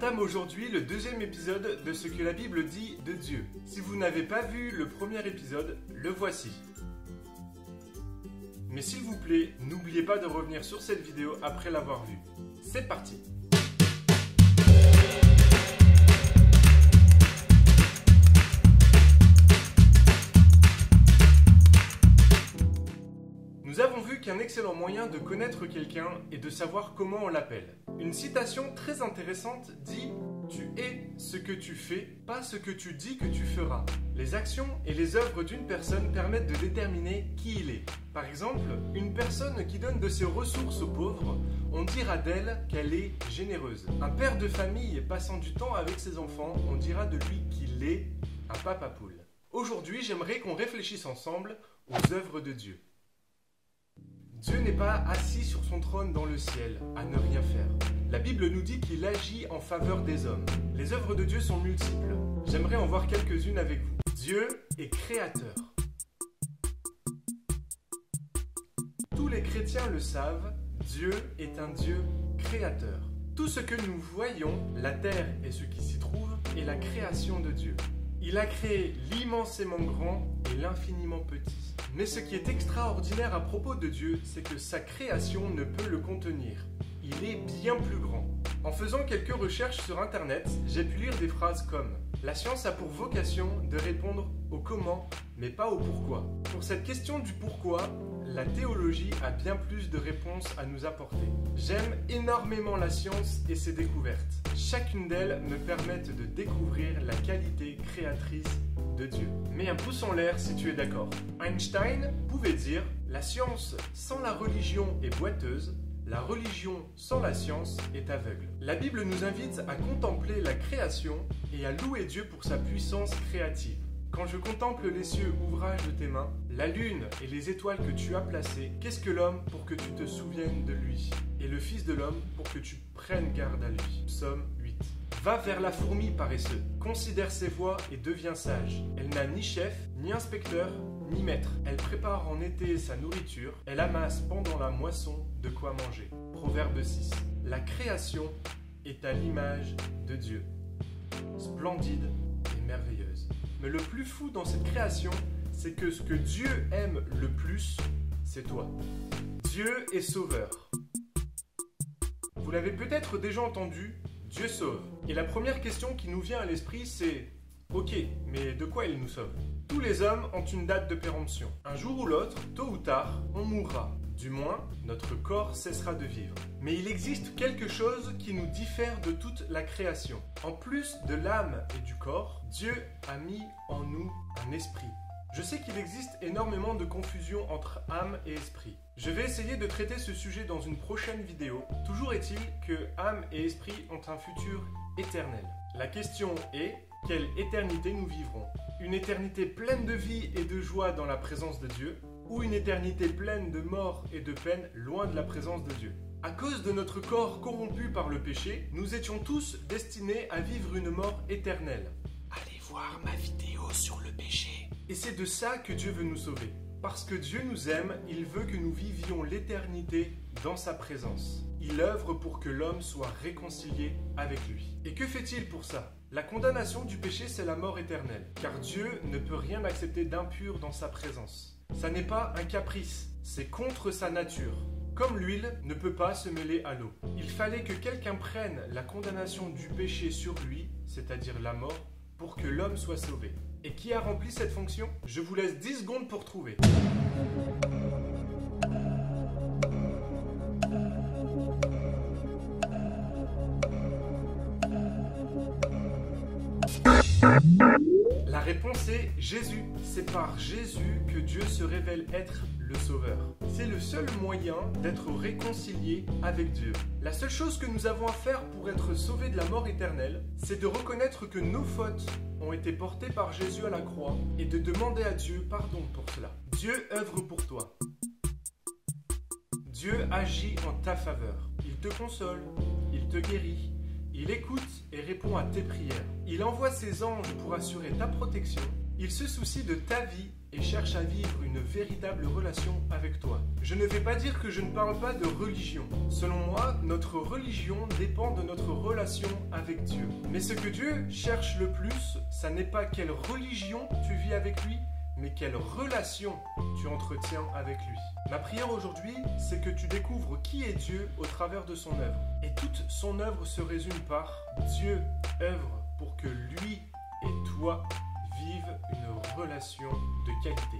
entame aujourd'hui le deuxième épisode de ce que la Bible dit de Dieu. Si vous n'avez pas vu le premier épisode, le voici. Mais s'il vous plaît, n'oubliez pas de revenir sur cette vidéo après l'avoir vue. C'est parti! Nous avons vu qu'un excellent moyen de connaître quelqu'un est de savoir comment on l'appelle. Une citation très intéressante dit « Tu es ce que tu fais, pas ce que tu dis que tu feras ». Les actions et les œuvres d'une personne permettent de déterminer qui il est. Par exemple, une personne qui donne de ses ressources aux pauvres, on dira d'elle qu'elle est généreuse. Un père de famille passant du temps avec ses enfants, on dira de lui qu'il est un papa poule. Aujourd'hui, j'aimerais qu'on réfléchisse ensemble aux œuvres de Dieu. Dieu n'est pas assis sur son trône dans le ciel, à ne rien faire. La Bible nous dit qu'il agit en faveur des hommes. Les œuvres de Dieu sont multiples. J'aimerais en voir quelques-unes avec vous. Dieu est créateur. Tous les chrétiens le savent, Dieu est un Dieu créateur. Tout ce que nous voyons, la terre et ce qui s'y trouve, est la création de Dieu. Il a créé l'immensément grand et l'infiniment petit. Mais ce qui est extraordinaire à propos de Dieu, c'est que sa création ne peut le contenir. Il est bien plus grand. En faisant quelques recherches sur Internet, j'ai pu lire des phrases comme « La science a pour vocation de répondre au comment, mais pas au pourquoi ». Pour cette question du pourquoi, la théologie a bien plus de réponses à nous apporter. J'aime énormément la science et ses découvertes. Chacune d'elles me permettent de découvrir la qualité créatrice de Dieu. Mets un pouce en l'air si tu es d'accord. Einstein pouvait dire « La science sans la religion est boiteuse, la religion sans la science est aveugle ». La Bible nous invite à contempler la création et à louer Dieu pour sa puissance créative. Quand je contemple les cieux, ouvrage de tes mains, la lune et les étoiles que tu as placées, qu'est-ce que l'homme pour que tu te souviennes de lui? Et le Fils de l'homme pour que tu prennes garde à lui. Psaume 8. Va vers la fourmi paresseux, considère ses voies et deviens sage. Elle n'a ni chef, ni inspecteur, ni maître. Elle prépare en été sa nourriture, elle amasse pendant la moisson de quoi manger. Proverbe 6. La création est à l'image de Dieu, splendide et merveilleuse. Mais le plus fou dans cette création, c'est que ce que Dieu aime le plus, c'est toi. Dieu est sauveur. Vous l'avez peut-être déjà entendu, Dieu sauve. Et la première question qui nous vient à l'esprit, c'est « Ok, mais de quoi il nous sauve ?» Tous les hommes ont une date de péremption. Un jour ou l'autre, tôt ou tard, on mourra. Du moins, notre corps cessera de vivre. Mais il existe quelque chose qui nous diffère de toute la création. En plus de l'âme et du corps, Dieu a mis en nous un esprit. Je sais qu'il existe énormément de confusion entre âme et esprit. Je vais essayer de traiter ce sujet dans une prochaine vidéo. Toujours est-il que âme et esprit ont un futur éternel. La question est, quelle éternité nous vivrons? Une éternité pleine de vie et de joie dans la présence de Dieu, ou une éternité pleine de mort et de peine loin de la présence de Dieu? À cause de notre corps corrompu par le péché, nous étions tous destinés à vivre une mort éternelle. Allez voir ma vidéo sur le péché. Et c'est de ça que Dieu veut nous sauver. Parce que Dieu nous aime, il veut que nous vivions l'éternité dans sa présence. Il œuvre pour que l'homme soit réconcilié avec lui. Et que fait-il pour ça? La condamnation du péché, c'est la mort éternelle. Car Dieu ne peut rien accepter d'impur dans sa présence. Ça n'est pas un caprice, c'est contre sa nature. Comme l'huile ne peut pas se mêler à l'eau. Il fallait que quelqu'un prenne la condamnation du péché sur lui, c'est-à-dire la mort, pour que l'homme soit sauvé. Et qui a rempli cette fonction? Je vous laisse 10 secondes pour trouver. La réponse est Jésus. C'est par Jésus que Dieu se révèle être le Sauveur. C'est le seul moyen d'être réconcilié avec Dieu. La seule chose que nous avons à faire pour être sauvés de la mort éternelle, c'est de reconnaître que nos fautes ont été portées par Jésus à la croix et de demander à Dieu pardon pour cela. Dieu œuvre pour toi. Dieu agit en ta faveur. Il te console, il te guérit. Il écoute et répond à tes prières. Il envoie ses anges pour assurer ta protection. Il se soucie de ta vie et cherche à vivre une véritable relation avec toi. Je ne vais pas dire que je ne parle pas de religion. Selon moi, notre religion dépend de notre relation avec Dieu. Mais ce que Dieu cherche le plus, ça n'est pas quelle religion tu vis avec lui, mais quelle relation tu entretiens avec lui. Ma prière aujourd'hui, c'est que tu découvres qui est Dieu au travers de son œuvre. Et toute son œuvre se résume par Dieu œuvre pour que lui et toi vivent une relation de qualité.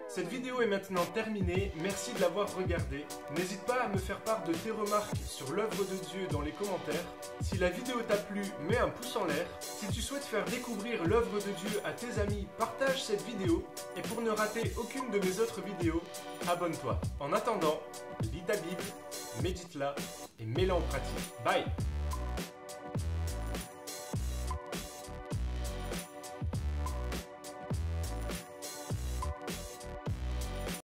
Cette vidéo est maintenant terminée, merci de l'avoir regardée. N'hésite pas à me faire part de tes remarques sur l'œuvre de Dieu dans les commentaires. Si la vidéo t'a plu, mets un pouce en l'air. Si tu souhaites faire découvrir l'œuvre de Dieu à tes amis, partage cette vidéo. Et pour ne rater aucune de mes autres vidéos, abonne-toi. En attendant, lis ta Bible, médite-la et mets-la en pratique. Bye!